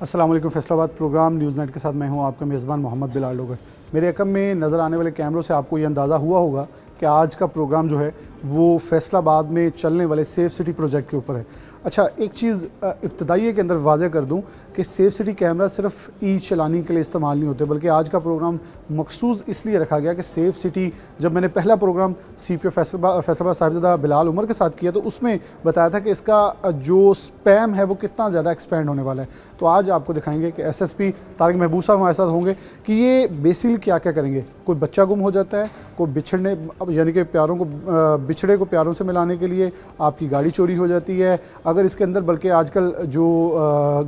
अस्सलाम वालेकुम। Faisalabad programme news net के साथ मैं हूं आपका मेज़बान मोहम्मद बिलाल लोगर। मेरे अकम में नज़र आने वाले कैमरों से आपको ये अंदाज़ा हुआ होगा कि आज का प्रोग्राम जो है वो फैसलाबाद में चलने वाले सेफ़ सिटी प्रोजेक्ट के ऊपर है। अच्छा, एक चीज़ इब्तदाई के अंदर वाज़े कर दूं कि सेफ़ सिटी कैमरा सिर्फ ई चलानी के लिए इस्तेमाल नहीं होते, बल्कि आज का प्रोग्राम मखसूस इसलिए रखा गया कि सेफ़ सिटी, जब मैंने पहला प्रोग्राम CPO फैसलाबाद साहिबजादा बिलाल उमर के साथ किया तो उसमें बताया था कि इसका जो स्पैम है वो कितना ज़्यादा एक्सपेंड होने वाला है। तो आज आपको दिखाएंगे कि SSP तारिक महबूब साहब हमारे साथ होंगे कि ये बेसिकली क्या क्या करेंगे। कोई बच्चा गुम हो जाता है, कोई बिछड़ने यानी कि प्यारों को बिछड़े को प्यारों से मिलाने के लिए आपकी गाड़ी चोरी हो जाती है, अगर इसके अंदर बल्कि आजकल जो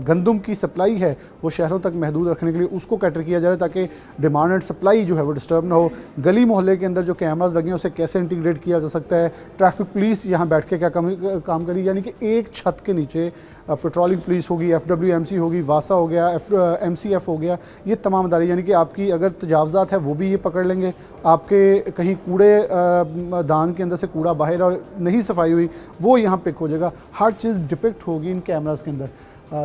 गंदम की सप्लाई है वो शहरों तक महदूद रखने के लिए उसको कैटर किया जा रहा है ताकि डिमांड एंड सप्लाई जो है वो डिस्टर्ब ना हो। गली मोहल्ले के अंदर जो कैमराज लगे हैं उसे कैसे इंटीग्रेट किया जा सकता है। ट्रैफिक पुलिस यहाँ बैठ के क्या काम करी, यानी कि एक छत के नीचे पेट्रोलिंग पुलिस होगी, FWMC होगी, वासा हो गया, MCF हो गया, ये तमाम अदारे, यानी कि आपकी अगर तजावज़ात है वो भी ये पकड़ लेंगे। आपके कहीं कूड़े दान के अंदर से कूड़ा बाहर और नहीं सफाई हुई वो यहाँ पिक हो जाएगा। हर चीज़ डिपिक्ट होगी इन कैमराज़ के अंदर।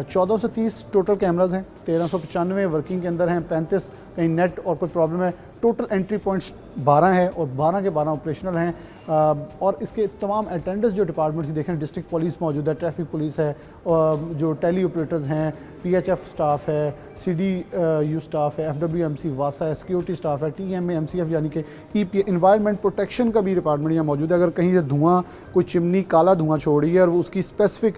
1430 टोटल कैमराज़ हैं, 1395 वर्किंग के अंदर हैं, 35 कहीं नेट और कोई प्रॉब्लम है। टोटल एंट्री पॉइंट्स 12 हैं और 12 के 12 ऑपरेशनल हैं। और इसके तमाम अटेंडेंट्स जो डिपार्टमेंट्स देखें, डिस्ट्रिक्ट पुलिस मौजूद है, ट्रैफिक पुलिस है, जो टेली ऑपरेटर्स हैं, PHF स्टाफ है, CDU स्टाफ है, FWMC वासा है, सिक्योरिटी स्टाफ है, TMA MCF यानी कि EPA इन्वायरमेंट प्रोटेक्शन का भी डिपार्टमेंट यहाँ मौजूद है। अगर कहीं से धुआं, कोई चिमनी काला धुआं छोड़ रही है और वो उसकी स्पेसिफिक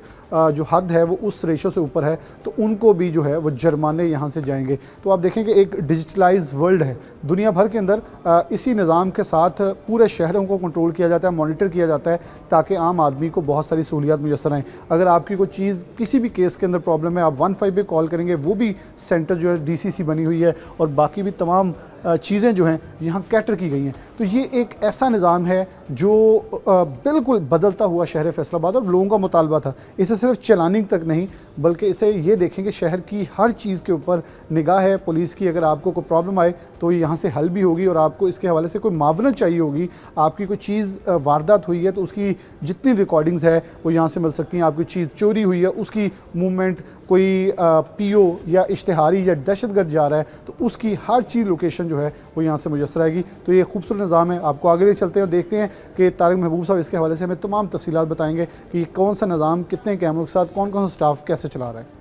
जो हद है वो उस रेशो से ऊपर है तो उनको भी जो है वो जुर्माने यहाँ से जाएंगे। तो आप देखें कि एक डिजिटलाइज वर्ल्ड है दुनिया भर के अंदर। इसी निज़ाम के साथ पूरे शहरों को कंट्रोल किया जाता है, मॉनिटर किया जाता है ताकि आम आदमी को बहुत सारी सहूलियात मुयसर आएँ। अगर आपकी कोई चीज़ किसी भी केस के अंदर प्रॉब्लम है, आप 15 पे कॉल करेंगे, वो भी सेंटर जो है DCC बनी हुई है और बाकी भी तमाम चीज़ें जो हैं यहाँ कैटर की गई हैं। तो ये एक ऐसा निज़ाम है जो बिल्कुल बदलता हुआ शहर फैसलाबाद और लोगों का मुतालबा था। इसे सिर्फ चलाने तक नहीं बल्कि इसे ये देखें कि शहर की हर चीज़ के ऊपर निगाह है पुलिस की। अगर आपको कोई प्रॉब्लम आए तो यहाँ से हल भी होगी और आपको इसके हवाले से कोई मावनत चाहिए होगी, आपकी कोई चीज़ वारदात हुई है तो उसकी जितनी रिकॉर्डिंग्स है वो यहाँ से मिल सकती हैं। आपकी चीज़ चोरी हुई है उसकी मूवमेंट, कोई PO या इश्तिहारी या दहशतगर्द जा रहा है तो उसकी हर चीज़ लोकेशन जो है वो यहाँ से मुयसर आएगी। तो ये खूबसूरत निज़ाम है। आपको आगे ले चलते हैं और देखते हैं कि तारिक महबूब साहब इसके हवाले से हमें तमाम तफसीलात बताएंगे कि कौन सा निज़ाम कितने कैमरों के साथ कौन कौन सा स्टाफ कैसे चला रहा है।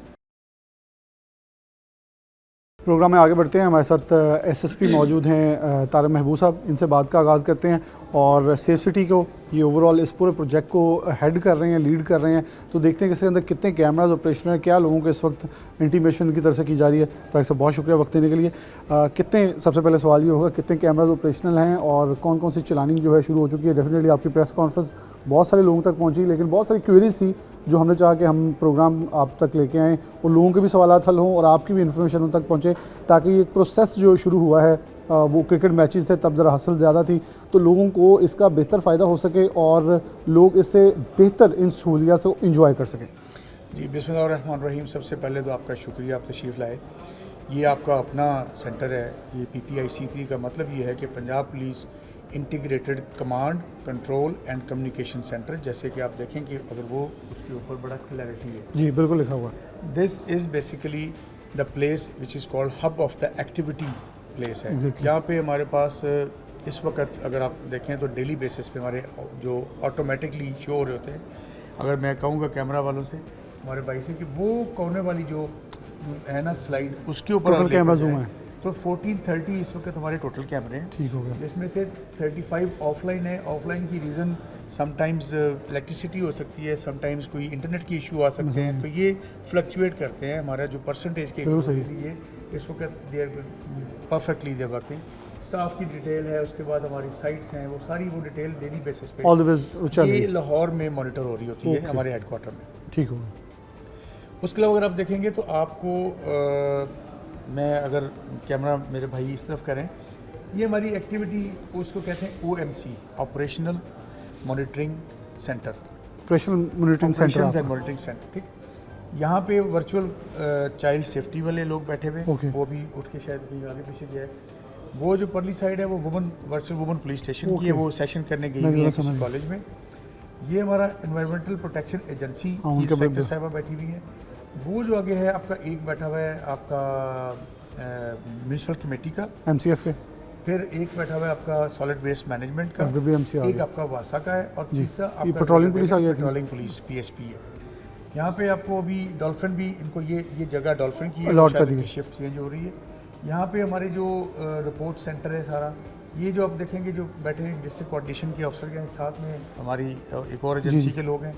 प्रोग्राम में आगे बढ़ते हैं। हमारे साथ SSP मौजूद हैं तारिक महबूब साहब, इनसे बात का आगाज़ करते हैं। और सेफ सिटी को ये ओवरऑल इस पूरे प्रोजेक्ट को हेड कर रहे हैं, लीड कर रहे हैं। तो देखते हैं कि इसके अंदर कितने कैमराज ऑपरेशनल हैं, क्या लोगों को इस वक्त इंटीमेशन की तरफ से की जा रही है। तारिक साहब बहुत शुक्रिया वक्त देने के लिए। कितने, सबसे पहले सवाल ये होगा, कितने कैमराज ऑपरेशनल हैं और कौन कौन सी चलानिंग जो है शुरू हो चुकी है। डेफिनेटली आपकी प्रेस कॉन्फ्रेंस बहुत सारे लोगों तक पहुँची, लेकिन बहुत सारी क्वेरीज थी जो हमने चाहा कि हम प्रोग्राम आप तक लेके आएँ और लोगों के भी सवाल हल हों और आपकी भी इन्फॉर्मेशन उन तक पहुँचे, ताकि एक प्रोसेस जो शुरू हुआ है वो क्रिकेट मैचेस थे तब ज़रा हसल ज़्यादा थी, तो लोगों को इसका बेहतर फ़ायदा हो सके और लोग इससे बेहतर इन सहूलियात से इंजॉय कर सकें। जी, बिस्मिल्लाहिर्रहमानिर्रहीम। सबसे पहले तो आपका शुक्रिया, आप तशरीफ़ लाए। ये आपका अपना सेंटर है, ये PPIC3 का मतलब ये है कि Punjab police integrated command control and communication centre. जैसे कि आप देखें कि अगर वो उसके ऊपर बड़ा क्लैरिटी है, जी बिल्कुल लिखा हुआ है। This is basically the place which is called hub of the activity place है। यहाँ पे हमारे पास इस वक्त अगर आप देखें तो डेली बेसिस पे हमारे जो ऑटोमेटिकली शो हो रहे होते हैं। अगर मैं कहूँगा कैमरा वालों से, हमारे भाई से, कि वो कोने वाली जो है ना स्लाइड, उसके ऊपर कैमरा जूम है तो 1430 इस वक्त हमारे टोटल कैमरे हैं। ठीक हो गया। जिसमें से 35 ऑफलाइन है। ऑफलाइन की रीज़न समटाइम्स इलेक्ट्रिसिटी हो सकती है, समटाइम्स कोई इंटरनेट की इशू आ सकते हैं, तो ये फ्लक्चुएट करते हैं। हमारा जो परसेंटेज के लिए इस वक्त देर परफेक्टली दे वर्किंग। स्टाफ की डिटेल है, उसके बाद हमारी साइट्स हैं, वो सारी वो डिटेल डेली बेसिस पे ये लाहौर में मॉनिटर हो रही होती है हमारे हेडक्वार्टर में। ठीक होगा। उसके अलावा अगर आप देखेंगे तो आपको मैं अगर कैमरा मेरे भाई इस तरफ करें, ये हमारी एक्टिविटी उसको कहते हैं OMC, operational monitoring centre. Operational monitoring centre, ठीक। यहाँ पे वर्चुअल चाइल्ड सेफ्टी वाले लोग बैठे हुए हैं, वो भी उठ के शायद कहीं आगे पीछे गया है। वो जो परली साइड है वो वर्चुअल वुमन पुलिस स्टेशन की है, वो सेशन करने गई हुई है किसी कॉलेज में। ये हमारा एनवायरमेंटल प्रोटेक्शन एजेंसी की इंस्पेक्टर साहिबा बैठी हुई है। वो जो आगे है आपका एक बैठा हुआ है आपका म्यूनसिपल कमेटी का, MCF के, फिर एक बैठा हुआ है आपका सॉलिड वेस्ट मैनेजमेंट का, FWMC आ एक गया। आपका वासा का है और तीसरा ये आपका पेट्रोलिंग पुलिस आ गई थी। पेट्रोलिंग पुलिस PSP है। यहाँ पे आपको अभी डॉल्फिन भी इनको ये जगह डॉल्फिन की है, अलॉट कर शायद दी इनकी शिफ्ट चेंज हो रही है। यहाँ पे हमारे जो रिपोर्ट सेंटर है सारा, ये जो आप देखेंगे जो बैठे हैं डिस्ट्रिक्ट कोऑर्डिनेशन के अफसर के साथ में हमारी एक और एजेंसी के लोग हैं,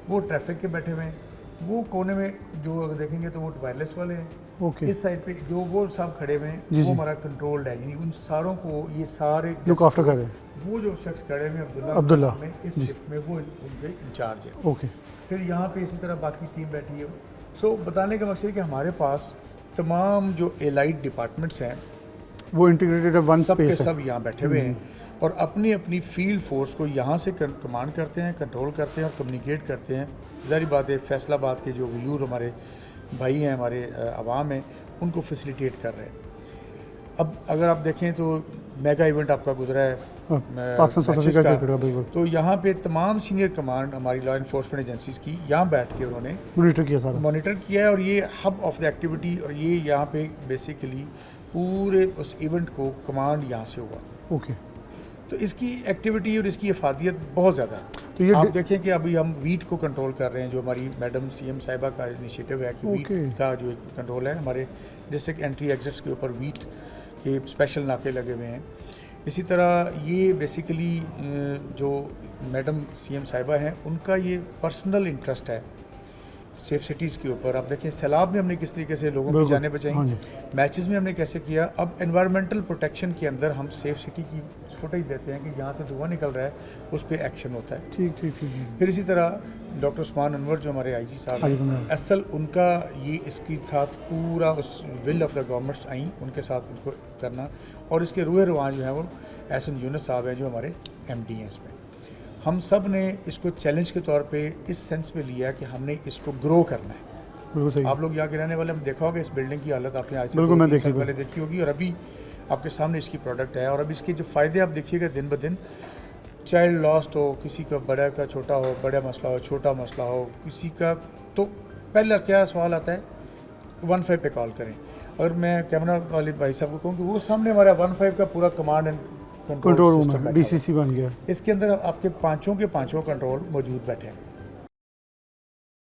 वो ट्रैफिक के बैठे हुए हैं। वो कोने में जो अगर देखेंगे तो वो वायरलेस वाले हैं। ओके, इस साइड पे जो वो साहब खड़े हुए हैं जी, वो जी। हमारा कंट्रोल्ड है, यानी उन सारों को ये सारे लुक आफ्टर कर रहे हैं। वो जो शख्स खड़े हुए हैं अब्दुल्ला, में इस शिफ्ट में वो उनके इंचार्ज है। ओके, फिर यहाँ पे इसी तरह बाकी टीम बैठी है। सो बताने का मकसद है कि हमारे पास तमाम जो एलाइड डिपार्टमेंट्स हैं वो इंटीग्रेटेड वन सब के स्पेस है। सब यहाँ बैठे हुए हैं और अपनी अपनी फील्ड फोर्स को यहाँ से कमांड करते हैं, कंट्रोल करते हैं और कम्युनिकेट करते हैं। ज़ाहिर बात है फैसलाबाद के जो व्यूर हमारे भाई हैं, हमारे अवाम हैं, उनको फैसिलिटेट कर रहे हैं। अब अगर आप देखें तो मेगा इवेंट आपका गुजरा है पाकिस्तान साउथ मैचेस अफ्रीका का, क्रिकेट का, बिल्कुल तो यहाँ पे तमाम सीनियर कमांड हमारी लॉ इन्फोर्समेंट एजेंसीज की यहाँ बैठ के उन्होंने मॉनिटर किया सारा। मॉनिटर किया है और ये हब ऑफ द एक्टिविटी और ये यहाँ पे बेसिकली पूरे उस इवेंट को कमांड यहाँ से हुआ। ओके, तो इसकी एक्टिविटी और इसकी अफादियत बहुत ज़्यादा है। तो ये आप देखें कि अभी हम वीट को कंट्रोल कर रहे हैं, जो हमारी मैडम CM साहिबा का इनिशिएटिव है कि वीट Okay. का जो कंट्रोल है, हमारे डिस्ट्रिक्ट एंट्री एग्जिट्स के ऊपर वीट के स्पेशल नाके लगे हुए हैं। इसी तरह ये बेसिकली जो मैडम CM साहिबा हैं उनका ये पर्सनल इंटरेस्ट है सेफ सिटीज़ के ऊपर। आप देखें सैलाब में हमने किस तरीके से लोगों की बिल्कुल, जानें हाँ बचाई, जी। मैचेस में हमने कैसे किया। अब एनवायरमेंटल प्रोटेक्शन के अंदर हम सेफ सिटी की फुटेज देते हैं कि यहाँ से धुआं निकल रहा है, उस पर एक्शन होता है। ठीक ठीक ठीक ठीक। फिर इसी तरह डॉक्टर उस्मान अनवर जो हमारे IG साहब हाँ जी, हैं, बिल्कुल। असल उनका ये इसके साथ पूरा उस विल ऑफ द गवर्नमेंट्स आई उनके साथ उनको करना, और इसके रूह रवान जो है वो एहसन यूनुस साहब हैं जो हमारे MD हैं। इसमें हम सब ने इसको चैलेंज के तौर पे इस सेंस में लिया कि हमने इसको ग्रो करना है। बिल्कुल सही। आप लोग यहाँ के रहने वाले, हम देखा होगा इस बिल्डिंग की हालत आपने आज से बिल्कुल, मैं 2-3 साल देखी पहले देखी होगी और अभी आपके सामने इसकी प्रोडक्ट है। और अब इसके जो फ़ायदे आप देखिएगा दिन ब दिन, चाइल्ड लॉस्ट हो, किसी का बड़ा का छोटा हो, बड़ा मसला हो, छोटा मसला हो किसी का, तो पहला क्या सवाल आता है 15 पे कॉल करें। अगर मैं कैमरा वाले भाई साहब को कहूँ कि वो सामने हमारा 15 का पूरा command and control control room system है, बैठा हुआ DCC बन गया। है। इसके अंदर आपके पांचों के पांचों कंट्रोल मौजूद बैठे हैं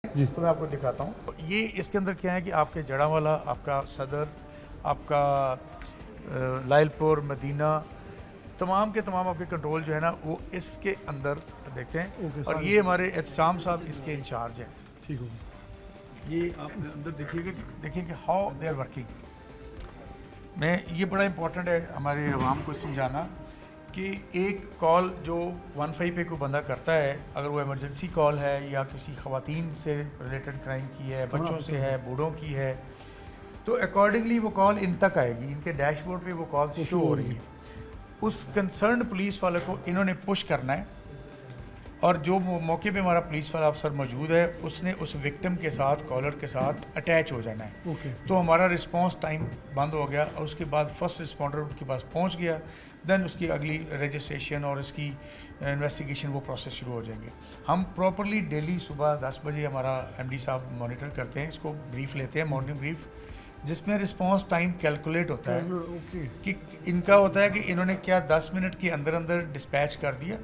जी। तो मैं आपको दिखाता हूँ। ये इसके अंदर क्या है कि आपके जड़ावाला, आपका सदर, आपका लायलपुर, मदीना, तमाम के तमाम आपके कंट्रोल जो है ना वो इसके अंदर देखते हैं। ओके, और सारे। ये हमारे एहतशाम साहब इसके इंचार्ज हैं। ठीक होगा। ये आप अंदर देखिए कि हाउ दे आर वर्किंग। मैं ये बड़ा इंपॉर्टेंट है हमारे अवाम को समझाना कि एक कॉल जो 15 पे कोई बंदा करता है, अगर वो इमरजेंसी कॉल है या किसी ख़वातीन से रिलेटेड क्राइम की है, बच्चों से है, बूढ़ों की है, तो अकॉर्डिंगली वो कॉल इन तक आएगी। इनके डैशबोर्ड पे वो कॉल शो हो रही है। उस कंसर्न पुलिस वाले को इन्होंने पुश करना है और जो मौके पे हमारा पुलिस वाला अफसर मौजूद है उसने उस विक्टिम के साथ, कॉलर के साथ अटैच हो जाना है। ओके। तो हमारा रिस्पांस टाइम बंद हो गया और उसके बाद फर्स्ट रिस्पॉन्डर उनके पास पहुंच गया, देन उसकी अगली रजिस्ट्रेशन और इसकी इन्वेस्टिगेशन वो प्रोसेस शुरू हो जाएंगे। हम प्रॉपरली डेली सुबह 10 बजे हमारा MD साहब मॉनिटर करते हैं, इसको ब्रीफ लेते हैं, मॉर्निंग ब्रीफ, जिसमें रिस्पांस टाइम कैलकुलेट होता है ओके। कि इनका होता है कि इन्होंने क्या 10 मिनट के अंदर अंदर डिस्पैच कर दिया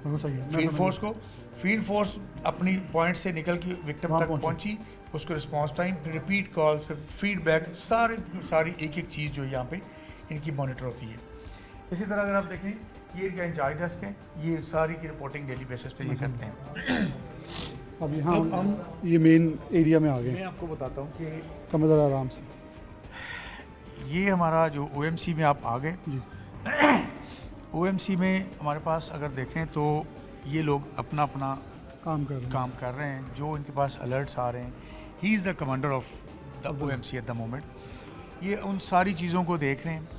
बिल्कुल सही है। फील्ड फोर्स को। फील्ड फोर्स अपनी पॉइंट से निकल के विक्टिम वहाँ तक पहुंची, उसको रिस्पांस टाइम, फिर रिपीट कॉल, फिर फीडबैक, सारी एक एक चीज़ जो यहाँ पे इनकी मॉनिटर होती है। इसी तरह अगर आप देखें ये इनका इंचार्ज डेस्क है, ये सारी की रिपोर्टिंग डेली बेसिस पे ये करते हैं। अब यहाँ अब हम ये मेन एरिया में आ गए। मैं आपको बताता हूँ कि कम ज़रा आराम से। ये हमारा जो OMC में आप आ गए, जी। OMC में हमारे पास अगर देखें तो ये लोग अपना अपना काम कर रहे हैं। काम कर रहे हैं, जो इनके पास अलर्ट्स आ रहे हैं। He is the commander of the OMC at the moment. ये उन सारी चीज़ों को देख रहे हैं,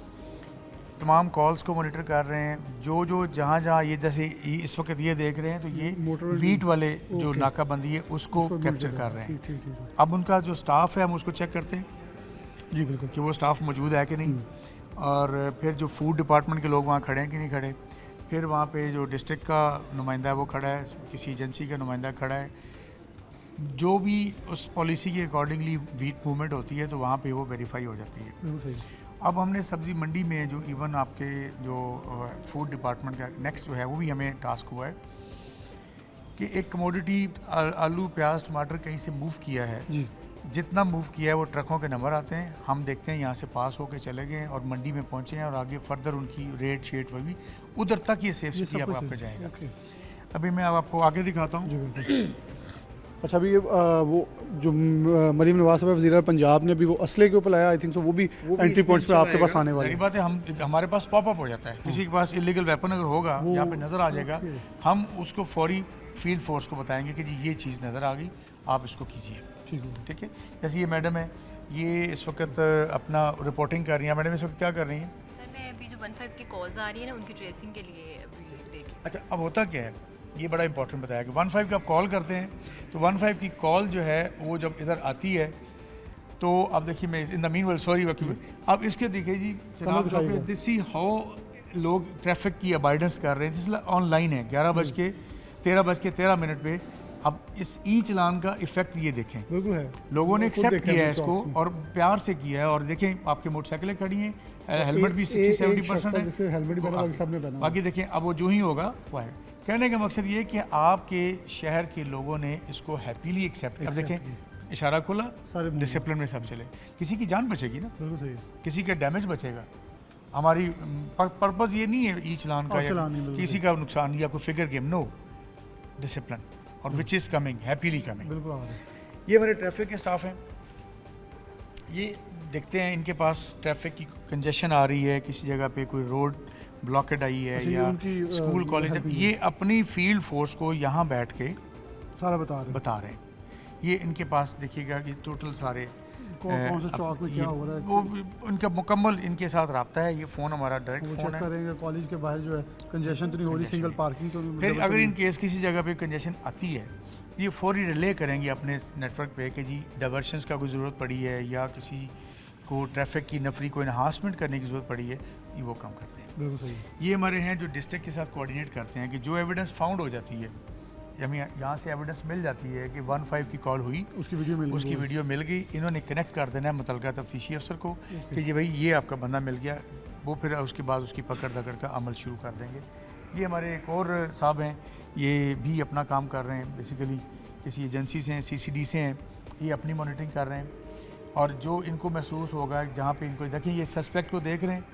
तमाम कॉल्स को मॉनिटर कर रहे हैं, जो जहाँ ये जैसे इस वक्त ये देख रहे हैं तो ये मोटर वीट वाले जो ओके। नाकाबंदी है उसको उसको कैप्चर monitor कर रहे हैं। ठीक ठीक ठीक। अब उनका जो स्टाफ है हम उसको चेक करते हैं जी बिल्कुल। कि वो स्टाफ मौजूद है कि नहीं, और फिर जो फूड डिपार्टमेंट के लोग वहाँ खड़े हैं कि नहीं खड़े, फिर वहाँ पे जो डिस्ट्रिक्ट का नुमाइंदा है वो खड़ा है, किसी एजेंसी का नुमाइंदा खड़ा है, जो भी उस पॉलिसी के अकॉर्डिंगली व्हीट मूवमेंट होती है तो वहाँ पे वो वेरीफाई हो जाती है। बिल्कुल सही। अब हमने सब्ज़ी मंडी में जो इवन आपके जो फूड डिपार्टमेंट का नेक्स्ट जो है वो भी हमें टास्क हुआ है कि एक कमोडिटी आलू प्याज टमाटर कहीं से मूव किया है जी। जितना मूव किया है वो ट्रकों के नंबर आते हैं, हम देखते हैं यहाँ से पास होके चले गए और मंडी में पहुँचे हैं और आगे फर्दर उनकी रेट शेट वही उधर तक ये सेफ सिटी आपका जाएगा। अभी मैं अब आपको आगे दिखाता हूँ। जी बिल्कुल। अच्छा, अभी ये वो जो मरीम नवाज साहब वज़ीर पंजाब ने अभी वो असले के ऊपर लाया, आई थिंक सो वो भी एंट्री पॉइंट्स पे आपके पास आने वाले सारी हैं। बात है, हमारे पास पॉपअप हो जाता है, किसी के पास इलीगल वेपन अगर होगा यहाँ पे नज़र आ जाएगा, हम उसको फौरी फील्ड फोर्स को बताएंगे कि जी ये चीज़ नज़र आ गई, आप इसको कीजिए। ठीक है। जैसे ये मैडम है, ये इस वक्त अपना रिपोर्टिंग कर रही हैं। मैडम इस वक्त क्या कर रही हैं? सर मैं अभी जो 15 की कॉल्स आ रही है ना उनकी ट्रेसिंग के लिए अभी देखी। अच्छा, अब होता क्या है, ये बड़ा इंपॉर्टेंट बताया कि 15 का आप कॉल करते हैं तो 15 की कॉल जो है वो जब इधर आती है तो अब देखिए मैं इन द मीनवाइल सॉरी वकील, अब इसके देखिए जी जनाब जो पे दिस सी हाउ लोग ट्रैफिक की अबाइडेंस कर रहे हैं। जिस ऑनलाइन है 11:13 पे। अब इस ई चलान का इफेक्ट ये देखें, बिल्कुल है, लोगों ने एक्सेप्ट किया है इसको और प्यार से किया है। और देखें आपके मोटरसाइकिलें खड़ी हैं, हेलमेट भी 60-70% है, बाकी देखें अब वो जो ही होगा वो है। कहने का मकसद ये है कि आपके शहर के लोगों ने इसको हैप्पीली एक्सेप्ट। अब देखें इशारा खुला, डिसिप्लिन में सब चले, किसी की जान बचेगी ना, बिल्कुल सही, किसी का डैमेज बचेगा। हमारी पर्पज़ ये नहीं है ई चलान का या किसी का नुकसान या कोई फिगर गेम, नो, डिसिप्लिन और which is coming, happily coming. बिल्कुल आ रहा है। ये मेरे ट्रैफिक के स्टाफ हैं, ये देखते हैं इनके पास ट्रैफिक की कंजेशन आ रही है, किसी जगह पे कोई रोड ब्लॉकेड आई है या स्कूल कॉलेज, ये अपनी फील्ड फोर्स को यहाँ बैठ के सारा बता रहे हैं। ये इनके पास देखिएगा कि टोटल सारे कौन से चौक में क्या हो रहा है, वो उनका मुकम्मल इनके साथ रब्ता है। ये फ़ोन हमारा डायरेक्ट फ़ोन है, करेंगे कॉलेज के बाहर जो है कंजेशन तो नहीं हो रही, सिंगल पार्किंग तो नहीं। फिर अगर इन केस किसी जगह पे कंजेशन आती है ये फौरी रिले करेंगे अपने नेटवर्क पे कि जी डाइवर्शंस का कोई ज़रूरत पड़ी है या किसी को ट्रैफिक की नफरी को इन्हांसमेंट करने की ज़रूरत पड़ी है, ये वो काम करते हैं। बिल्कुल सही। ये हमारे हैं जो डिस्ट्रिक्ट के साथ कोऑर्डिनेट करते हैं कि जो एविडेंस फाउंड हो जाती है, हमें यहाँ से एविडेंस मिल जाती है कि 15 की कॉल हुई, उसकी वीडियो मिल गई, इन्होंने कनेक्ट कर देना है मुतलका तफ्तीशी अफसर को कि ये भाई ये आपका बंदा मिल गया, वो फिर उसके बाद उसकी पकड़ दकड़ का अमल शुरू कर देंगे। ये हमारे एक और साहब हैं, ये भी अपना काम कर रहे हैं, बेसिकली किसी एजेंसी से हैं, CCD से हैं, ये अपनी मॉनिटरिंग कर रहे हैं। और जो इनको महसूस होगा जहाँ पे इनको देखें, ये सस्पेक्ट को देख रहे हैं,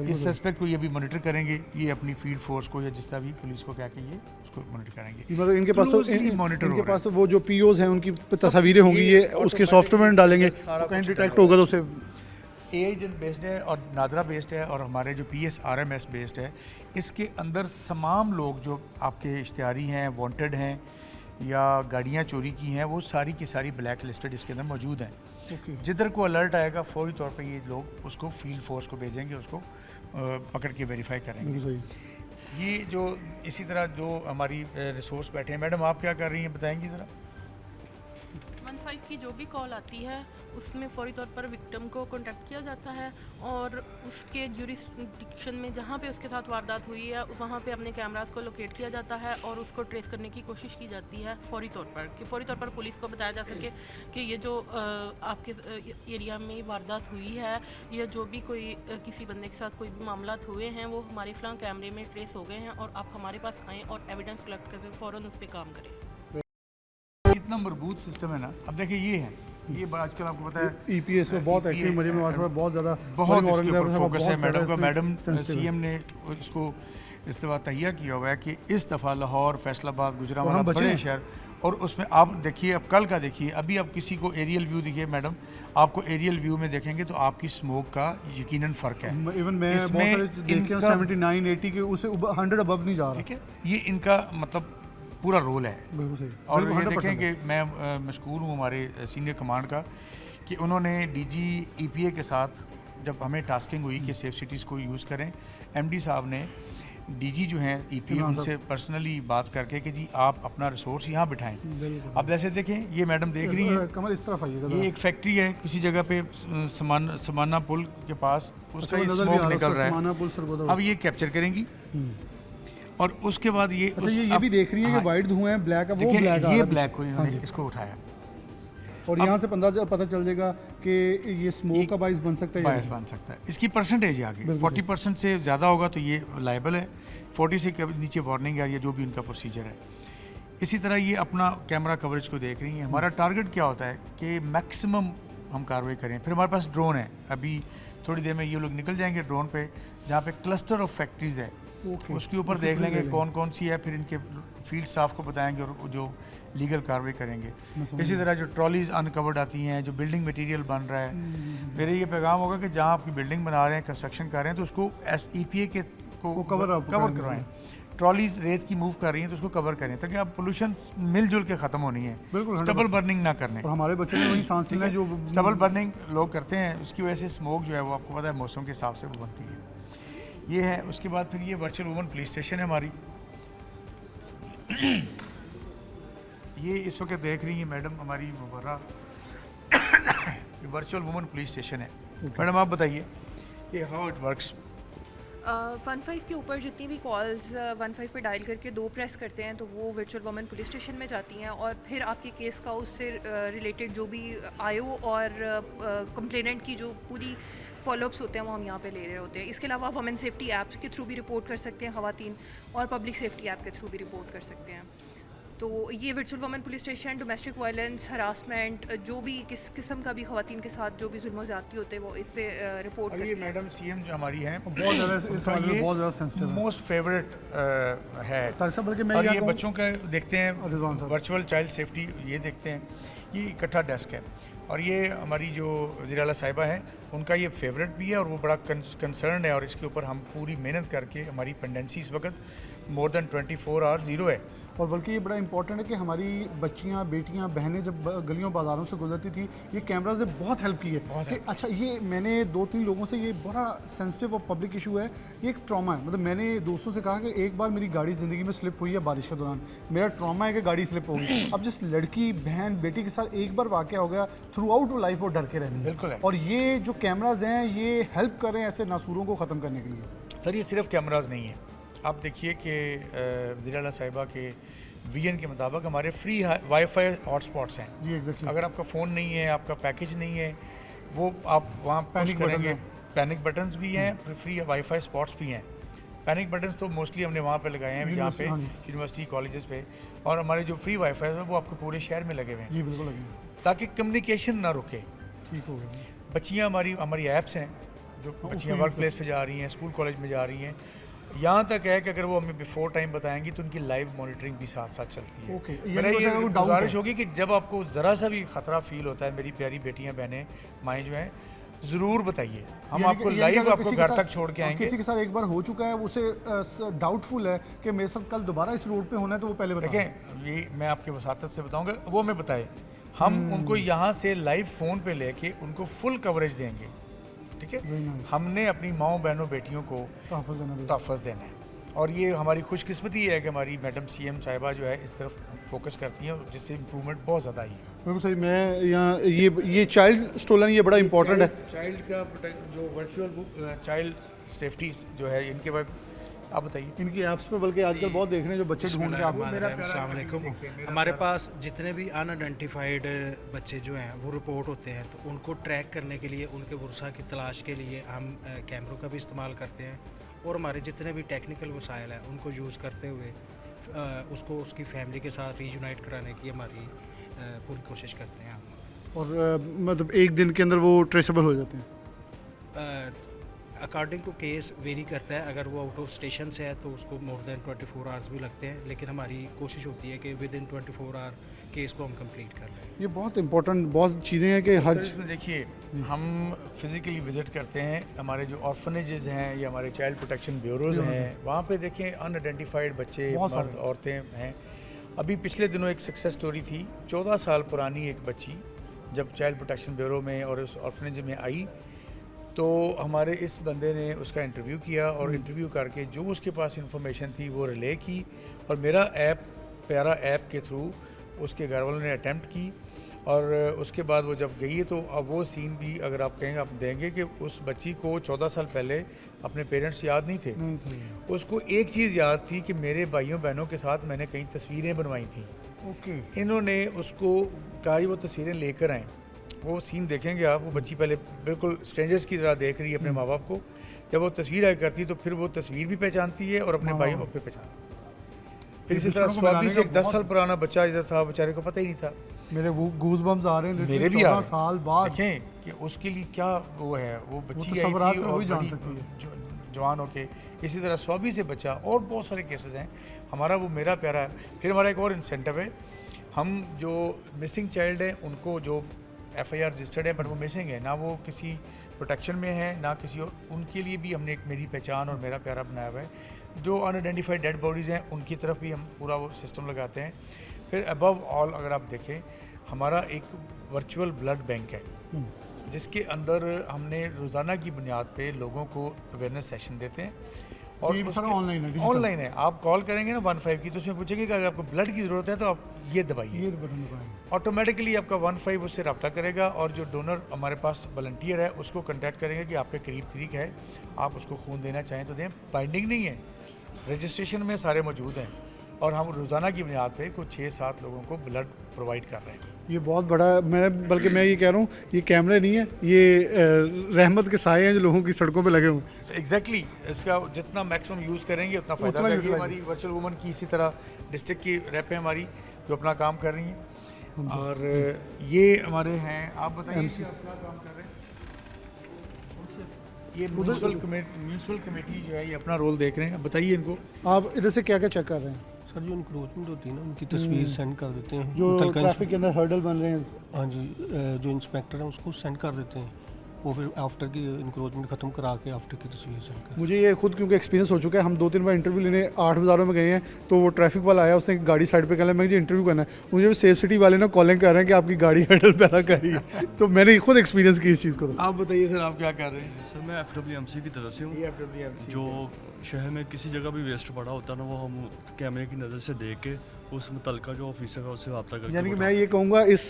इस सस्पेक्ट को ये भी मॉनिटर करेंगे, ये अपनी फील्ड फोर्स को या जिस तरह भी पुलिस को कह के ये उसको मॉनिटर करेंगे। मतलब इनके पास तो मॉनिटर इनके पास वो जो POs हैं उनकी तस्वीरें होंगी, ये उसके सॉफ्टवेयर में डालेंगे, कहीं डिटेक्ट होगा तो उसे एजेंट बेस्ड है और नादरा बेस्ड है और हमारे जो PSRMS बेस्ड है। इसके अंदर तमाम लोग जो आपके इश्तिहारी हैं, वांटेड हैं या गाड़ियाँ चोरी की हैं, वो सारी की सारी ब्लैक लिस्टेड इसके अंदर मौजूद हैं। जिधर को अलर्ट आएगा फौरी तौर पे ये लोग उसको फील्ड फोर्स को भेजेंगे, उसको पकड़ के वेरीफाई करेंगे। ये जो इसी तरह जो हमारी रिसोर्स बैठे हैं, मैडम आप क्या कर रही हैं बताएंगी ज़रा? 15 की जो भी कॉल आती है उसमें फौरी तौर पर विक्टिम को कॉन्टैक्ट किया जाता है और उसके ज्यूरिसडिक्शन में जहाँ पे उसके साथ वारदात हुई है वहाँ पे अपने कैमरास को लोकेट किया जाता है और उसको ट्रेस करने की कोशिश की जाती है फौरी तौर पर, कि फौरी तौर पर पुलिस को बताया जा सके कि ये जो आपके एरिया में वारदात हुई है या जो भी कोई किसी बंदे के साथ कोई भी मामला हुए हैं वो हमारे फलां कैमरे में ट्रेस हो गए हैं और आप हमारे पास आएँ और एविडेंस कलेक्ट करके फ़ौरन उस पर काम करें। इतना मजबूत सिस्टम है ना। अब देखिए ये है, ये आजकल आपको पता है EPS में बहुत एक्टिव, मरीम नवाज साहब बहुत ज़्यादा इसके ऊपर फोकस है। मैडम CM ने इसको इस्तेवा तहिया किया हुआ है कि इस दफ़ा लाहौर, फैसलाबाद, गुजरांवाला बड़े शहर, और उसमें आप देखिए, अब कल का देखिए, अभी आप किसी को एरियल व्यू दिखिए मैडम, आपको एरियल व्यू में देखेंगे तो आपकी स्मोक का यकीनन फ़र्क है। इवन मैं बहुत देखे 79-80 के उसे 100 अबव नहीं जा रहा। ठीक है, ये इनका मतलब पूरा रोल है। और ये देखें कि मैं मशकूर हूँ हमारे सीनियर कमांड का कि उन्होंने DG EPA के साथ जब हमें टास्किंग हुई कि सेफ सिटीज़ को यूज़ करें, MD साहब ने DG जो हैं EPA उनसे पर्सनली बात करके कि जी आप अपना रिसोर्स यहाँ बिठाएं। अब जैसे देखें ये मैडम देख रही हैं, कमर इस तरफ आइएगा, ये एक फैक्ट्री है किसी जगह पे समाना पुल के पास, उसका ये स्मोक निकल रहा है। अब ये कैप्चर करेंगी। और उसके बाद ये अच्छा ये भी देख रही है कि वाइट धुआं है, ब्लैक है, वो देखिए, ब्लैक ये ब्लैक को इन्होंने इसको उठाया और यहाँ से पता चल जाएगा कि ये स्मोक का बाइस बन सकता है या बायस बन सकता है। इसकी परसेंटेज है आगे 40% से ज़्यादा होगा तो ये लाइबल है, 40 से नीचे वार्निंग है या जो भी उनका प्रोसीजर है। इसी तरह ये अपना कैमरा कवरेज को देख रही हैं। हमारा टारगेट क्या होता है कि मैक्सिमम हम कार्रवाई करें। फिर हमारे पास ड्रोन है, अभी थोड़ी देर में ये लोग निकल जाएंगे ड्रोन पे, जहाँ पे क्लस्टर ऑफ फैक्ट्रीज़ है, उसके ऊपर देख लेंगे कौन कौन सी है, फिर इनके फील्ड स्टाफ को बताएंगे और जो लीगल कार्रवाई करेंगे। इसी तरह जो ट्रॉलीज अनकवर्ड आती हैं, जो बिल्डिंग मटेरियल बन रहा है, मेरे ये पैगाम होगा कि जहाँ आपकी बिल्डिंग बना रहे हैं, कंस्ट्रक्शन कर रहे हैं, तो उसको EPA के को कवर करवाएं। ट्रॉलीज रेत की मूव कर रही हैं तो उसको कवर करें ताकि आप पोल्यूशन मिलजुल के ख़त्म होनी है, स्टबल बर्निंग ना करने। और हमारे बच्चों ने वही सांस लेना जो स्टबल बर्निंग लोग करते हैं, उसकी वजह से स्मोक जो है वो आपको पता है मौसम के हिसाब से वो बनती है। ये है। उसके बाद फिर ये वर्चुअल वुमन पुलिस स्टेशन है हमारी। ये इस वक्त देख रही हैं मैडम हमारी मुबर्रा, ये वर्चुअल वुमन पुलिस स्टेशन है। मैडम आप बताइए कि हाउ इट वर्क्स। 15 के ऊपर जितनी भी कॉल्स 15 पे डायल करके 2 प्रेस करते हैं तो वो वर्चुअल वुमन पुलिस स्टेशन में जाती हैं और फिर आपके केस का उससे रिलेटेड जो भी आयो और कंप्लेनेंट की जो पूरी फॉलोअप्स होते हैं वो हम यहाँ पे ले रहे होते हैं। इसके अलावा आप वुमेन सेफ्टी ऐप के थ्रू भी रिपोर्ट कर सकते हैं ख़वातीन, और पब्लिक सेफ्टी ऐप के थ्रू भी रिपोर्ट कर सकते हैं। तो ये virtual woman police station domestic violence, harassment, जो भी किस किस्म का भी ख़वातीन के साथ जो भी जुल्म ज़्यादती होते हैं वो इस पे रिपोर्ट करती ये है। मैडम CM जो हमारी हैं बहुत ज़्यादा सेंसिटिव है, मोस्ट फेवरेट है। बल्कि मैं और यहाँ ये कहूँ- बच्चों का देखते हैं, रिजवान साहब। वर्चुअल चाइल्ड सेफ्टी ये देखते हैं, ये इकट्ठा डेस्क है। और ये हमारी जो वज़ीर आला साहिबा हैं उनका ये फेवरेट भी है और वो बड़ा कंसर्न है, और इसके ऊपर हम पूरी मेहनत करके, हमारी पेंडेंसी इस वक्त मोर देन 24 आवर 0 है। और बल्कि ये बड़ा इंपॉर्टेंट है कि हमारी बच्चियां, बेटियां, बहनें जब गलियों बाज़ारों से गुजरती थी, ये कैमराज ने बहुत हेल्प की है कि अच्छा ये मैंने 2-3 लोगों से, ये बड़ा सेंसिटिव और पब्लिक इशू है, ये एक ट्रॉमा है। मतलब मैंने दोस्तों से कहा कि एक बार मेरी गाड़ी ज़िंदगी में स्लिप हुई है बारिश के दौरान, मेरा ट्रॉमा है कि गाड़ी स्लिप हो गई। अब जिस लड़की, बहन, बेटी के साथ एक बार वाक़या हो गया, थ्रू आउट लाइफ वो डर के रहनी बिल्कुल है। और ये जो कैमराज हैं ये हेल्प कर रहे हैं ऐसे नासूरों को ख़त्म करने के लिए। सर ये सिर्फ कैमराज नहीं है, आप देखिए कि वज़ीर आला साहिबा के विजन के मुताबिक हमारे फ्री वाईफाई हॉटस्पॉट्स हैं। जी एग्जैक्टली। अगर आपका फ़ोन नहीं है, आपका पैकेज नहीं है, वो आप वहाँ पुश पैनिक बटन करेंगे। है। पैनिक बटन्स भी हैं, फिर फ्री वाईफाई स्पॉट्स भी हैं। पैनिक बटन्स तो मोस्टली हमने वहाँ पे लगाए हैं, जहाँ पे यूनिवर्सिटी कॉलेजेस पे, और हमारे जो फ्री वाईफाई है वो आपको पूरे शहर में लगे हुए हैं जी बिल्कुल लगे, ताकि कम्युनिकेशन ना रुके। ठीक हो गया। बच्चियाँ हमारी ऐप्स हैं जो बच्चियाँ वर्क प्लेस पे जा रही हैं, स्कूल कॉलेज में जा रही हैं, यहाँ तक है कि अगर वो हमें बिफोर टाइम बताएंगी तो उनकी लाइव मॉनिटरिंग भी साथ साथ चलती है। ओके, मेरा ये ये तो डाउट गुजारिश है। होगी कि जब आपको ज़रा सा भी ख़तरा फील होता है, मेरी प्यारी बेटियाँ, बहनें, माएँ जो हैं, ज़रूर बताइए, हम आपको लाइव आपको घर तक छोड़ के आएंगे। किसी के साथ एक बार हो चुका है, उसे डाउटफुल है कि मेरे साथ कल दोबारा इस रोड पे होना है, तो वो पहले बताएं। देखें, ये मैं आपके वसातत से बताऊंगा, वो हमें बताए, हम उनको यहाँ से लाइव फ़ोन पे लेके उनको फुल कवरेज देंगे, ठीक है। हमने अपनी माओ, बहनों, बेटियों को तहफ़्फ़ुज़ देना है, और ये हमारी खुशकिस्मती है कि हमारी मैडम CM साहिबा जो है इस तरफ फोकस करती हैं, जिससे इम्प्रूवमेंट बहुत ज़्यादा आई है। बिल्कुल सही। मैं यहाँ ये चाइल्ड स्टोलन ये बड़ा इंपॉर्टेंट है। चाइल्ड का जो वर्चुअल चाइल्ड सेफ्टी जो है, इनके बाद आप बताइए। इनकी ऐप्स पे बल्कि आजकल बहुत देख रहे हैं जो बच्चे ढूंढ के आपको। अस्सलाम वालेकुम। हमारे पास जितने भी अनआइडेंटिफाइड बच्चे जो हैं वो रिपोर्ट होते हैं, तो उनको ट्रैक करने के लिए, उनके वर्षा की तलाश के लिए हम कैमरों का भी इस्तेमाल करते हैं, और हमारे जितने भी टेक्निकल वसाइल हैं उनको यूज़ करते हुए उसको उसकी फैमिली के साथ रीयूनाइट कराने की हमारी पूरी कोशिश करते हैं हम। और मतलब एक दिन के अंदर वो ट्रेसेबल हो जाते हैं। अकॉर्डिंग टू केस वेरी करता है, अगर वो आउट ऑफ स्टेशन से है तो उसको मोर देन 24 आवर्स भी लगते हैं, लेकिन हमारी कोशिश होती है कि विद इन 24 आवर केस को हम कंप्लीट कर लें। ये बहुत इंपॉर्टेंट बहुत चीज़ें हैं कि हर इसमें देखिए, हम फिज़िकली विज़िट करते हैं हमारे जो ऑर्फनेजेस हैं या हमारे चाइल्ड प्रोटेक्शन ब्यूरोज़ हैं, वहाँ पे देखें अनआइडेंटिफाइड बच्चे, मर्द, औरतें हैं। अभी पिछले दिनों एक सक्सेस स्टोरी थी, 14 साल पुरानी एक बच्ची जब चाइल्ड प्रोटेक्शन ब्यूरो में और उस ऑर्फनेज में आई, तो हमारे इस बंदे ने उसका इंटरव्यू किया, और इंटरव्यू करके जो उसके पास इंफॉर्मेशन थी वो रिले की, और मेरा ऐप, प्यारा ऐप के थ्रू उसके घर वालों ने अटैम्प्ट की, और उसके बाद वो जब गई है तो अब वो सीन भी अगर आप कहेंगे, आप देंगे कि उस बच्ची को 14 साल पहले अपने पेरेंट्स याद नहीं थे। उसको एक चीज़ याद थी कि मेरे भाइयों बहनों के साथ मैंने कई तस्वीरें बनवाई थी। ओके। इन्होंने उसको कहा वो तस्वीरें लेकर आएँ। वो सीन देखेंगे आप, वो बच्ची पहले बिल्कुल स्ट्रेंजर्स की तरह देख रही है अपने माँ बाप को। जब वो तस्वीर आया करती तो फिर वो तस्वीर भी पहचानती है और अपने भाइयों को भी पहचानती है। फिर इसी तरह स्वाति से एक 10 साल पुराना बच्चा इधर था, बेचारे को पता ही नहीं था। मेरे वो गूज बम्स आ रहे हैं, मेरे भी 14 साल बाद देखें कि उसके लिए क्या वो है, वो बच्ची तो आई सबरात थी से और वही जान बड़ी सकती है। जवान होके। इसी तरह स्वाबी से बच्चा और बहुत सारे केसेस हैं। हमारा वो मेरा प्यारा है। फिर हमारा एक और इंसेंटिव है, हम जो मिसिंग चाइल्ड हैं उनको जो FIR रजिस्टर्ड है पर वो मिसिंग है ना, वो किसी प्रोटेक्शन में है ना किसी और, उनके लिए भी हमने एक मेरी पहचान और मेरा प्यारा बनाया हुआ है। जो अनआइडेंटिफाइड डेड बॉडीज़ हैं उनकी तरफ भी हम पूरा वो सिस्टम लगाते हैं। फिर अबव ऑल अगर आप देखें, हमारा एक वर्चुअल ब्लड बैंक है जिसके अंदर हमने रोज़ाना की बुनियाद पे लोगों को अवेयरनेस सेशन देते हैं। और ये सारा ऑनलाइन है, ऑनलाइन है। आप कॉल करेंगे ना 15 की तो उसमें पूछेंगे कि अगर आपको ब्लड की ज़रूरत है तो आप ये दबाइए, ये बटन दबाएं। ऑटोमेटिकली आपका 15 उससे रब्ता करेगा और जो डोनर हमारे पास वॉलंटियर है उसको कांटेक्ट करेंगे कि आपके करीब तरीक है, आप उसको खून देना चाहें तो दें। बाइंडिंग नहीं है, रजिस्ट्रेशन में सारे मौजूद हैं और हम रोज़ाना की बुनियाद पे कुछ 6-7 लोगों को ब्लड प्रोवाइड कर रहे हैं। ये बहुत बड़ा, मैं ये कह रहा हूँ, ये कैमरे नहीं है, ये रहमत के साए हैं जो लोगों की सड़कों पे लगे हुए। एग्जैक्टली इसका जितना मैक्सिमम यूज़ करेंगे उतना फ़ायदा उतना होगा। utilize हमारी वर्चुअल वूमन की इसी तरह डिस्ट्रिक्ट की रेप है हमारी जो अपना काम कर रही हैं। और ये हमारे हैं, आप बताइए कि आप क्या काम कर रहे हैं? ये म्यूनसिपल कमेटी जो है ये अपना रोल देख रहे हैं। अब बताइए इनको, आप इधर से क्या क्या चेक कर रहे हैं? सर जो इंक्रोचमेंट होती है ना उनकी तस्वीर सेंड कर देते हैं। जो मुतलका ट्रैफिक के अंदर हर्डल बन रहे हैं, हाँ जी, जो इंस्पेक्टर है उसको सेंड कर देते हैं। वो फिर आफ्टर की इंक्रोचमेंट ख़त्म करा के आफ्टर की तस्वीर सेंड कर। मुझे ये खुद क्योंकि एक्सपीरियंस हो चुका है, हम 2-3 बार इंटरव्यू लेने 8 बाज़ारों में गए हैं तो वो ट्रैफिक वाला आया, उसने गाड़ी साइड पे कर लिया, मैं जी इंटरव्यू करना है, मुझे सेफ सिटी वाले ना कॉलिंग कर रहे हैं कि आपकी गाड़ी हर्डल पैदा कर रही है। तो मैंने खुद एक्सपीरियंस की इस चीज़ को। आप बताइए सर आप क्या कर रहे हैं? सर मैं FWMC की तरफ से हूँ। ये FWMC जो शहर में किसी जगह भी वेस्ट पड़ा होता है ना, वो हम कैमरे की नज़र से देख के उस मुतलका जो ऑफिसर है उससे रब्ता करके यानी कि मैं ये कहूँगा इस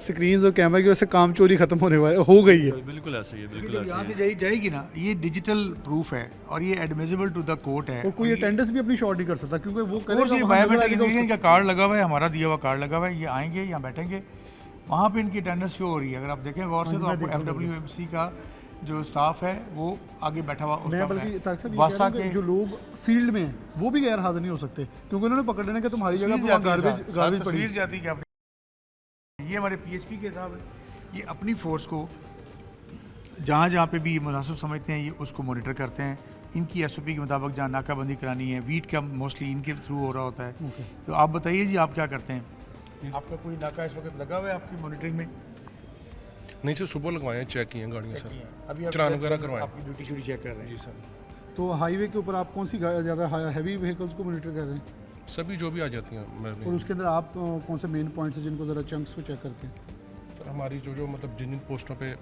स्क्रीन और कैमरा की वजह से काम चोरी खत्म होने वाली हो गई है। बिल्कुल ऐसे ही है, बिल्कुल जब यहाँ ऐसे से ही है। जाएगी ना, ये डिजिटल प्रूफ है और ये एडमिसिबल टू द कोर्ट है। और कोई अटेंडेंस भी अपनी शॉर्ट नहीं कर सकता क्योंकि वो और ये बायोमेट्रिक इनका कार्ड लगा हुआ है, हमारा दिया हुआ कार्ड लगा हुआ है। ये आएंगे यहाँ बैठेंगे, वहाँ पे इनकी अटेंडेंस शो हो रही है। अगर आप देखें गौर से तो आपको FWMC का जो स्टाफ है वो आगे बैठा हुआ मैं उसका बल्कि तारिक साहब ये वासा कह रहा हूं के कि जो लोग फील्ड में हैं वो भी गैर हाजिर नहीं हो सकते क्योंकि उन्होंने पकड़ लेना कि तुम्हारी जगह पर गार्बेज पड़ी तस्वीर जाती है कि आपने। ये हमारे PHP के साहब है, ये अपनी फोर्स को जहाँ जहाँ पे भी मुनासिब समझते हैं ये उसको मॉनिटर करते हैं। इनकी SOP के मुताबिक जहाँ नाकाबंदी करानी है, वीट का मोस्टली इनके थ्रू हो रहा होता है। तो आप बताइए जी आप क्या करते हैं? आपका कोई नाका इस वक्त लगा हुआ है आपकी मॉनिटरिंग में? नहीं सर, सुबह लगवाए हैं, चेक किए हैं गाड़ियाँ सर, अभी आप चलान वगैरह करवाएं। आपकी ड्यूटी शूटी चेक कर रहे हैं? जी सर। तो हाईवे के ऊपर आप कौन सी ज़्यादा हैवी व्हीकल्स को मॉनिटर कर रहे हैं सभी जो भी आ जाती हैं और उसके अंदर आप कौन से मेन पॉइंट्स हैं जिनको ज़रा चंक्स को चेक करते हैं? सर हमारी जो मतलब जिन जिन पोस्टों पे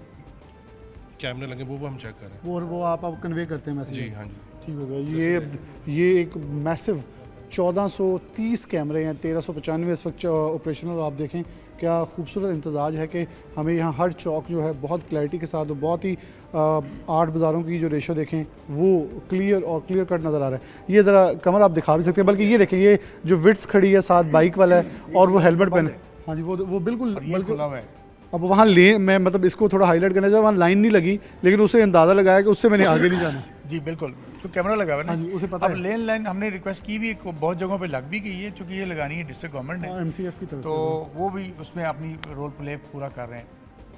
कैमरे लगे वो हम चेक कर रहे हैं। वो आप कन्वे करते हैं मैसेज? जी हाँ जी। ठीक हो गया। ये एक मैसिव 1430 कैमरे हैं, 1395 इस वक्त ऑपरेशनल। आप देखें क्या खूबसूरत इम्तजाज है कि हमें यहाँ हर चौक जो है बहुत क्लैरिटी के साथ, बहुत ही 8 बाज़ारों की जो रेशो देखें वो क्लियर और क्लियर कट नज़र आ रहा है। ये ज़रा कमर आप दिखा भी सकते हैं, बल्कि ये देखें ये जो विड्स खड़ी है साथ बाइक वाला है और वो हेलमेट पहने, हाँ जी वो बिल्कुल, बल्कि अब वहाँ मैं मतलब इसको थोड़ा हाईलाइट करना चाहिए, वहाँ लाइन नहीं लगी लेकिन उससे अंदाज़ा लगाया कि उससे मैंने आगे नहीं जाना। जी बिल्कुल, तो कैमरा लगा हुआ है हाँ ना जी, उसे पता अब है। लेन लाइन हमने रिक्वेस्ट की भी, बहुत जगहों पे लग भी गई है क्योंकि ये लगानी है डिस्ट्रिक्ट गवर्नमेंट ने, MCF की तरफ तो वो भी उसमें अपनी रोल प्ले पूरा कर रहे हैं।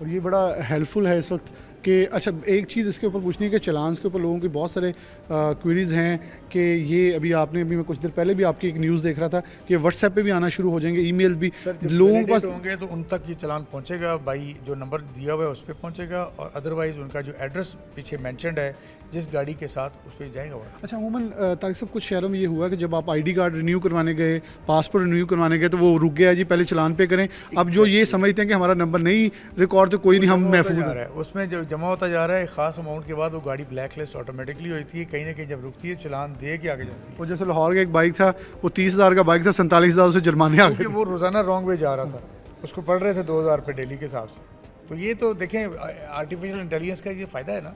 और ये बड़ा हेल्पफुल है इस वक्त कि अच्छा एक चीज़ इसके ऊपर पूछनी है कि चलान्स के ऊपर लोगों की बहुत सारे क्वेरीज़ हैं कि ये अभी मैं कुछ देर पहले भी आपकी एक न्यूज़ देख रहा था कि व्हाट्सएप पे भी आना शुरू हो जाएंगे, ईमेल भी लोगों के पास होंगे तो उन तक ये चलान पहुंचेगा, भाई जो नंबर दिया हुआ है उस पर पहुंचेगा और अदरवाइज उनका जो एड्रेस पीछे मेंशन्ड है जिस गाड़ी के साथ उस पर जाएगा वो। अच्छा अमूमन तारिक साहब कुछ शहरों में ये हुआ कि जब आप ID कार्ड रिन्यू करवाने गए, पासपोर्ट रिन्यू करवाने गए तो वो रुक गया जी पहले चलान पे करें, अब जो ये समझते हैं कि हमारा नंबर नहीं रिकॉर्ड तो कोई नहीं, हम महफूज है उसमें जब जमा होता जा रहा है खास अमाउंट के बाद वो गाड़ी ब्लैक लिस्ट ऑटोमेटिकली होती है, कहीं ना कहीं जब रुकती है चलान दे के आगे जाती है। और जैसे लाहौर का एक बाइक था वो 30,000 का बाइक था, 47,000 से जुर्माने आ क्योंकि गए। वो रोज़ाना रॉन्ग वे जा रहा था उसको पढ़ रहे थे 2000 रुपये डेली के हिसाब से। तो ये तो देखें आर्टिफिशियल इंटेलिजेंस का ये फ़ायदा है ना।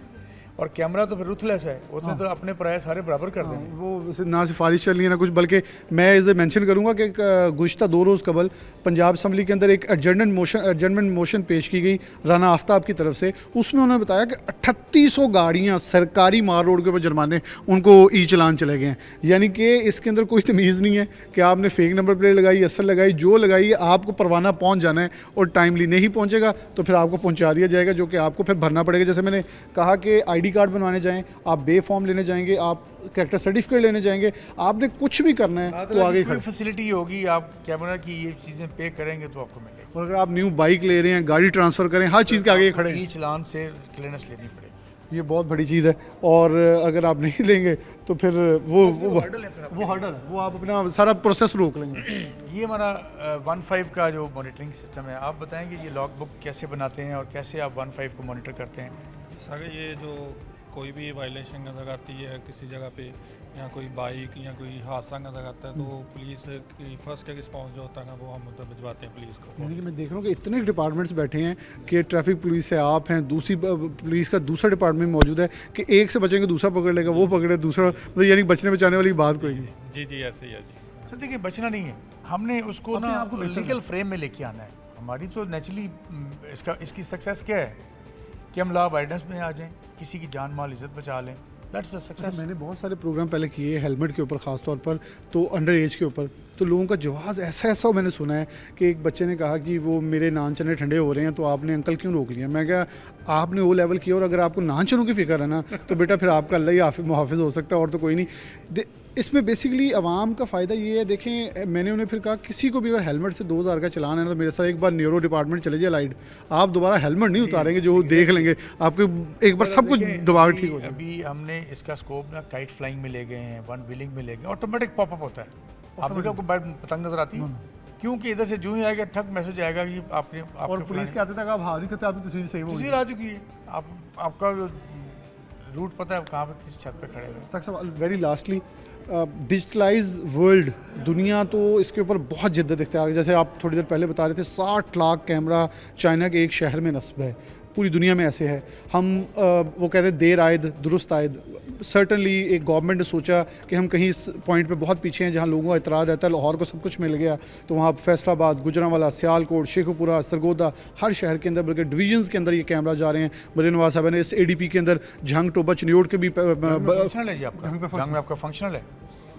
और कैमरा तो फिर रुथलेस है, उसने तो अपने पराये सारे बराबर कर देने। वो वैसे ना सिफारिश चल रही है ना कुछ, बल्कि मैं इसे मेंशन करूंगा कि गुज़श्ता 2 रोज़ कबल पंजाब असम्बली के अंदर एक एडजर्नमेंट मोशन पेश की गई राना आफ्ताब की तरफ से। उसमें उन्होंने बताया कि 3800 गाड़ियाँ सरकारी मार रोड के ऊपर जुर्माने उनको ई चलान चले गए हैं। यानी कि इसके अंदर कोई तमीज़ नहीं है कि आपने फेक नंबर प्लेट लगाई, असल लगाई, जो लगाई, आपको परवाना पहुँच जाना है और टाइमली नहीं पहुँचेगा तो फिर आपको पहुँचा दिया जाएगा, जो कि आपको फिर भरना पड़ेगा। जैसे मैंने कहा कि ID कार्ड बनवाने जाएं, आप बे फॉर्म लेने जाएंगे, आप कैरेक्टर सर्टिफिकेट लेने जाएंगे, आपने कुछ भी करना है तो आगे कोई फैसिलिटी होगी, आप कैमरा की ये चीज़ें पे करेंगे तो आपको मिलेगी। और अगर आप न्यू बाइक ले रहे हैं, गाड़ी ट्रांसफ़र करें, हर चीज़ के आगे खड़े हैं। ई चलान से क्लियरेंस लेनी पड़ेगी। ये बहुत बड़ी चीज़ है। और अगर आप नहीं लेंगे तो फिर वो हर्डल है, वो आप अपना सारा प्रोसेस रोक लेंगे। ये हमारा 15 का जो मॉनिटरिंग सिस्टम है, आप बताएंगे ये लॉग बुक कैसे बनाते हैं और कैसे आप 15 को मॉनिटर करते हैं? सर ये जो कोई भी वायलेशन नज़र आती है किसी जगह पे, या कोई बाइक या कोई हादसा नज़र आता है, तो पुलिस की फर्स्ट रिस्पॉन्स जो होता है ना, वो हम मतलब भिजवाते हैं पुलिस को। यानी कि मैं देख रहा हूँ कि इतने डिपार्टमेंट्स बैठे हैं कि ट्रैफिक पुलिस से आप हैं, दूसरी पुलिस का दूसरा डिपार्टमेंट मौजूद है कि एक से बचेंगे दूसरा पकड़ लेगा, वो पकड़े दूसरा, मतलब यानी बचने बचाने वाली बात कोई नहीं। जी जी ऐसे ही है जी। सर देखिए, बचना नहीं है, हमने उसको ना लीगल फ्रेम में लेके आना है। हमारी तो नेचुरली इसकी सक्सेस क्या है कि हम लॉ अबाइडेंस में आ जाएं, किसी की जान माल इज्जत बचा लें, दैट्स अ सक्सेस। मैंने बहुत सारे प्रोग्राम पहले किए हेलमेट के ऊपर, ख़ास तौर पर तो अंडर एज के ऊपर, तो लोगों का जवाब ऐसा मैंने सुना है कि एक बच्चे ने कहा कि वो मेरे नान चने ठंडे हो रहे हैं तो आपने अंकल क्यों रोक लिया। मैं क्या, आपने वो लेवल किया और अगर आपको नान चनों की फ़िक्र है ना तो बेटा फिर आपका अल्लाह ही मुहाफ़िज़ हो सकता है और तो कोई नहीं। इसमें बेसिकली आवाम का फ़ायदा ये है, देखें मैंने उन्हें फिर कहा किसी को भी अगर हेलमेट से 2000 का चलान है ना तो मेरे साथ एक बार न्यूरो डिपार्टमेंट चले जाए लाइट, आप दोबारा हेलमेट नहीं उतारेंगे, जो देख लेंगे आपके एक बार सब कुछ दिमाग ठीक हो जाए। अभी हमने इसका स्कोप ना काइट फ्लाइंग में ले गए हैं, वन व्हीलिंग में ले गए, ऑटोमेटिक पॉपअप होता है। आप देखो आपको पतंग नजर आती है, क्योंकि इधर से जो ही आएगा ठक मैसेज आएगा कि आपने और पुलिस के आते तक आप हार नहीं करते, आपकी तस्वीर सेव हो तस्वीर आ चुकी है, आपका रूट पता है कहाँ पे किस छत पे खड़े हुए। तक सवाल वेरी लास्टली, डिजिटलाइज वर्ल्ड दुनिया तो इसके ऊपर बहुत जिद्दत इख्तियार है। जैसे आप थोड़ी देर पहले बता रहे थे 60 लाख कैमरा चाइना के एक शहर में नस्ब है, पूरी दुनिया में ऐसे है। हम वो कहते हैं देर आयद दुरुस्त आयद। सर्टनली एक गवर्नमेंट ने सोचा कि हम कहीं इस पॉइंट पे बहुत पीछे हैं जहाँ लोगों का इतराज़ रहता है, लाहौर को सब कुछ मिल गया तो वहाँ फैसलाबाद, गुजरांवाला, सियालकोट, शेखुपुरा, सरगोदा, हर शहर के अंदर बल्कि डिवीजन्स के अंदर ये कैमरा जा रहे हैं। मरीन नवाज साहब ने इस ADP के अंदर झंग टोबा चिन्योट के भी फंक्शनल है जी, आपका फंक्शनल है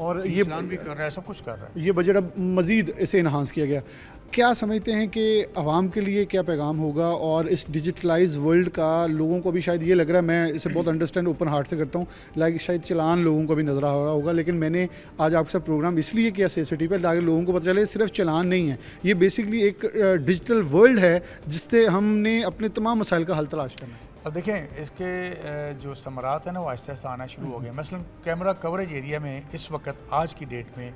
और ये भी कर रहा है, सब कुछ कर रहा है। ये बजट अब मज़ीद इसे इन्हांस किया गया। क्या समझते हैं कि आवाम के लिए क्या पैगाम होगा और इस डिजिटलाइज वर्ल्ड का लोगों को भी शायद ये लग रहा है, मैं इसे बहुत अंडरस्टैंड ओपन हार्ट से करता हूँ, लाइक शायद चलान लोगों को भी नज़र आ रहा होगा, लेकिन मैंने आज आपके साथ प्रोग्राम इसलिए किया सेफ सिटी पर ताकि लोगों को पता चले सिर्फ चलान नहीं है, ये बेसिकली एक डिजिटल वर्ल्ड है जिससे हमने अपने तमाम मसाइल का हल तलाश करना है। अब देखें इसके जो समरात है ना वो आहिस्ता आहिस्ता आना शुरू हो गए। मसलन कैमरा कवरेज एरिया में इस वक्त आज की डेट में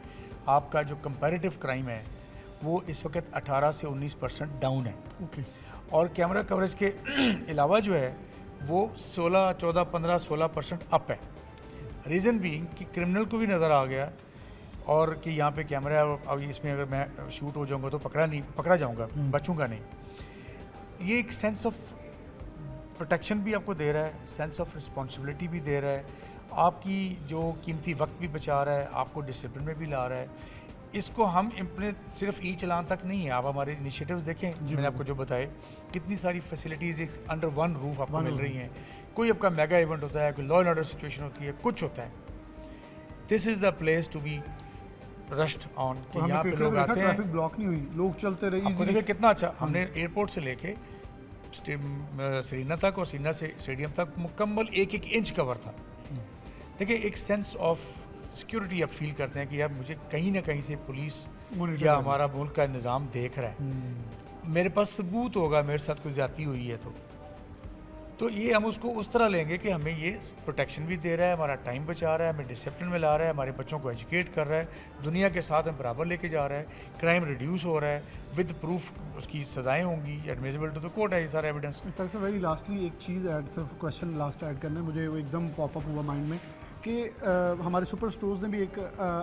आपका जो कंपैरेटिव क्राइम है वो इस वक्त 18 से 19% डाउन है। और कैमरा कवरेज के अलावा जो है वो 16, 14, 15, 16% अप है। रीज़न बीइंग कि क्रिमिनल को भी नज़र आ गया और कि यहाँ पे कैमरा है, अब इसमें अगर मैं शूट हो जाऊँगा तो पकड़ा जाऊँगा, बचूँगा नहीं। ये एक सेंस ऑफ प्रोटेक्शन भी आपको दे रहा है, सेंस ऑफ रिस्पॉन्सिबिलिटी भी दे रहा है, आपकी जो कीमती वक्त भी बचा रहा है, आपको डिसिप्लिन में भी ला रहा है। इसको हम इम्प्लीमेंट सिर्फ ई चलान तक नहीं है, आप हमारे इनिशिएटिव्स देखें, मैंने आपको जो बताए कितनी सारी फैसिलिटीज़ अंडर वन रूफ आपको मिल रही हैं। कोई आपका मेगा इवेंट होता है, कोई लॉ एंड ऑर्डर सिचुएशन होती है, कुछ होता है, this is the place to be rushed on कि यहाँ पे लोग आते हैं, ट्रैफिक ब्लॉक नहीं हुई, लोग चलते रहे। आपको देखिए कितना अच्छा, हमने एयरपोर्ट से लेके श्रीनगर तक और श्रीनगर से स्टेडियम तक मुकम्मल 1-1 इंच कवर था। देखिए एक सेंस ऑफ सिक्योरिटी आप फील करते हैं कि यार मुझे कहीं ना कहीं से पुलिस या हमारा मुल्क का निज़ाम देख रहा है, मेरे पास सबूत होगा मेरे साथ कोई ज़्यादती हुई है तो ये हम उसको उस तरह लेंगे कि हमें ये प्रोटेक्शन भी दे रहा है, हमारा टाइम बचा रहा है, हमें डिसिप्लिन में ला रहा है, हमारे बच्चों को एजुकेट कर रहा है, दुनिया के साथ हम बराबर लेके जा रहा है, क्राइम रिड्यूस हो रहा है, विद प्रूफ उसकी सज़ाएँ होंगी, एडमिसिबल टू द कोर्ट है ये सारा एविडेंस। इस तरह से वेरी लास्टली एक चीज़ ऐड, सिर्फ क्वेश्चन लास्ट ऐड करना है मुझे, वो एकदम पॉपअप हुआ माइंड में कि हमारे सुपर स्टोर्स ने भी एक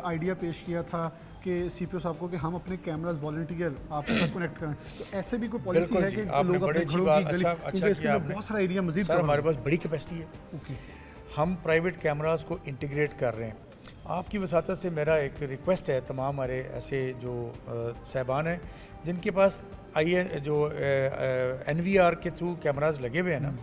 आइडिया पेश किया था आपके CPO साहब को कि हम अपने कैमराज वॉलंटियर आपके साथ कनेक्ट करें, तो ऐसे भी कोई पॉलिसी बिल्कुल है जी, कि आपने लोग बड़े अपने अच्छी घरों बात की गली, अच्छा क्योंकि इसके किया अंदर आपने। बहुत सारा एरिया मजीद सर हमारे पास बड़ी कैपेसिटी है, ओके हम प्राइवेट कैमरास को इंटीग्रेट कर रहे हैं। आपकी वसातत से मेरा एक रिक्वेस्ट है तमाम हमारे ऐसे जो साहबान हैं जिनके पास जो NVR के थ्रू कैमरास लगे हुए हैं ना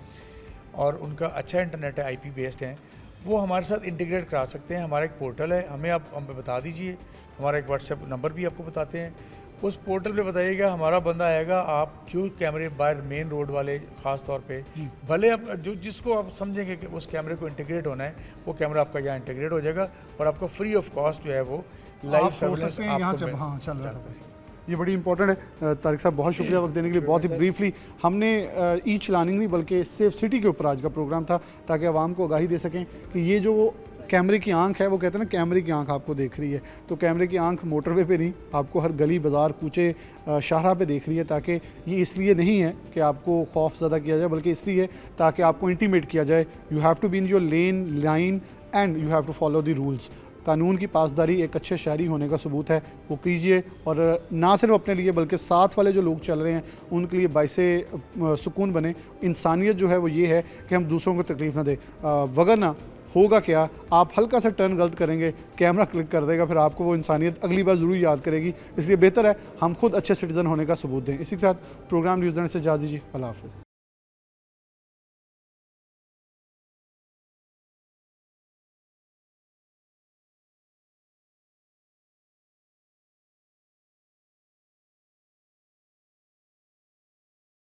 और उनका अच्छा इंटरनेट है, IP बेस्ड हैं, वो हमारे साथ इंटीग्रेट करा सकते हैं। हमारा एक पोर्टल है, हमें बता दीजिए, हमारा एक WhatsApp नंबर भी आपको बताते हैं, उस पोर्टल पे बताइएगा, हमारा बंदा आएगा, आप जो कैमरे बाहर मेन रोड वाले ख़ास तौर पे भले आप जो जिसको आप समझेंगे कि उस कैमरे को इंटीग्रेट होना है, वो कैमरा आपका यहाँ इंटीग्रेट हो जाएगा और आपको फ्री ऑफ कॉस्ट जो है वो लाइव सर्विलेंस आपको हाँ चल रहा है। ये बड़ी इंपॉर्टेंट है। तारिक साहब बहुत शुक्रिया वक्त देने के लिए। बहुत ही ब्रीफली हमने ई चलानिंग नहीं बल्कि सेफ सिटी के ऊपर आज का प्रोग्राम था, ताकि आवाम को आगाही दे सकें कि ये जो कैमरे की आंख है, वो कहते हैं ना कैमरे की आंख आपको देख रही है, तो कैमरे की आंख मोटरवे पे नहीं, आपको हर गली बाज़ार कूचे शाहरा पे देख रही है, ताकि ये इसलिए नहीं है कि आपको खौफ ज़्यादा किया जाए, बल्कि इसलिए ताकि आपको इंटीमेट किया जाए। You have to be in your lane line and you have to follow the rules. कानून की पासदारी एक अच्छे शहरी होने का सबूत है, वो कीजिए और ना सिर्फ अपने लिए बल्कि साथ वाले जो लोग चल रहे हैं उनके लिए बाइसे सुकून बने। इंसानियत जो है वो ये है कि हम दूसरों को तकलीफ़ ना दें, वगरना होगा क्या, आप हल्का सा टर्न गलत करेंगे, कैमरा क्लिक कर देगा, फिर आपको वो इंसानियत अगली बार ज़रूर याद करेगी। इसलिए बेहतर है हम खुद अच्छे सिटीज़न होने का सबूत दें। इसी के साथ प्रोग्राम न्यूज़ से इजाज़त दीजिए। अल्लाह हाफ़िज़।